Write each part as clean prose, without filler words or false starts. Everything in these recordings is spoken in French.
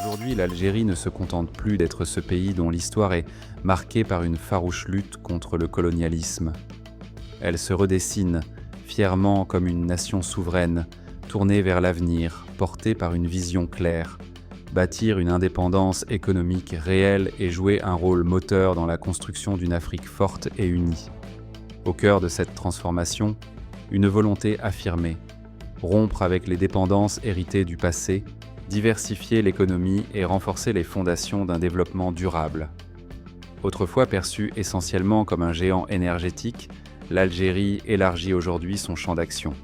Aujourd'hui, l'Algérie ne se contente plus d'être ce pays dont l'histoire est marquée par une farouche lutte contre le colonialisme. Elle se redessine, fièrement comme une nation souveraine, tournée vers l'avenir, portée par une vision claire, bâtir une indépendance économique réelle et jouer un rôle moteur dans la construction d'une Afrique forte et unie. Au cœur de cette transformation, une volonté affirmée, rompre avec les dépendances héritées du passé, diversifier l'économie et renforcer les fondations d'un développement durable. Autrefois perçue essentiellement comme un géant énergétique, l'Algérie élargit aujourd'hui son champ d'action.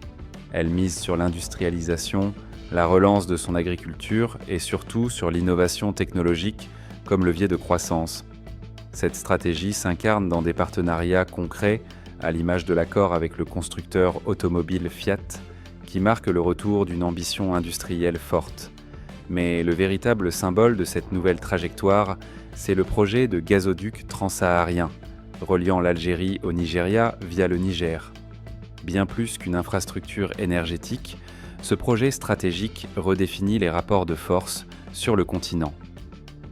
Elle mise sur l'industrialisation, la relance de son agriculture et surtout sur l'innovation technologique comme levier de croissance. Cette stratégie s'incarne dans des partenariats concrets, à l'image de l'accord avec le constructeur automobile Fiat, qui marque le retour d'une ambition industrielle forte. Mais le véritable symbole de cette nouvelle trajectoire, c'est le projet de gazoduc transsaharien, reliant l'Algérie au Nigeria via le Niger. Bien plus qu'une infrastructure énergétique, ce projet stratégique redéfinit les rapports de force sur le continent.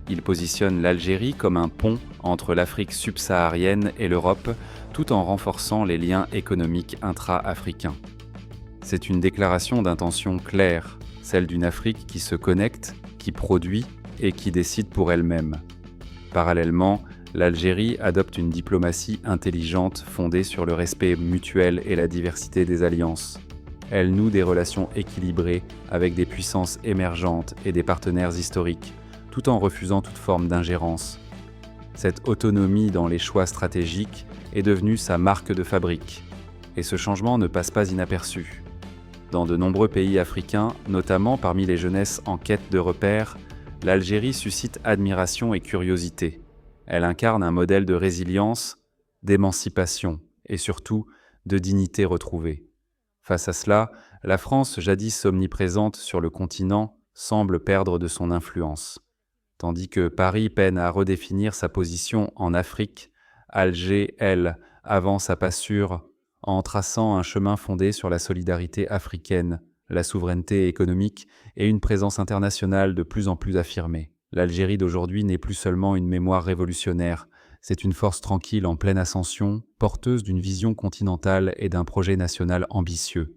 Il positionne l'Algérie comme un pont entre l'Afrique subsaharienne et l'Europe, tout en renforçant les liens économiques intra-africains. C'est une déclaration d'intention claire, celle d'une Afrique qui se connecte, qui produit et qui décide pour elle-même. Parallèlement, l'Algérie adopte une diplomatie intelligente fondée sur le respect mutuel et la diversité des alliances. Elle noue des relations équilibrées avec des puissances émergentes et des partenaires historiques, tout en refusant toute forme d'ingérence. Cette autonomie dans les choix stratégiques est devenue sa marque de fabrique, et ce changement ne passe pas inaperçu. Dans de nombreux pays africains, notamment parmi les jeunesses en quête de repères, l'Algérie suscite admiration et curiosité. Elle incarne un modèle de résilience, d'émancipation et surtout de dignité retrouvée. Face à cela, la France, jadis omniprésente sur le continent, semble perdre de son influence. Tandis que Paris peine à redéfinir sa position en Afrique, Alger, elle, avance à pas sûrs en traçant un chemin fondé sur la solidarité africaine, la souveraineté économique et une présence internationale de plus en plus affirmée. L'Algérie d'aujourd'hui n'est plus seulement une mémoire révolutionnaire, c'est une force tranquille en pleine ascension, porteuse d'une vision continentale et d'un projet national ambitieux.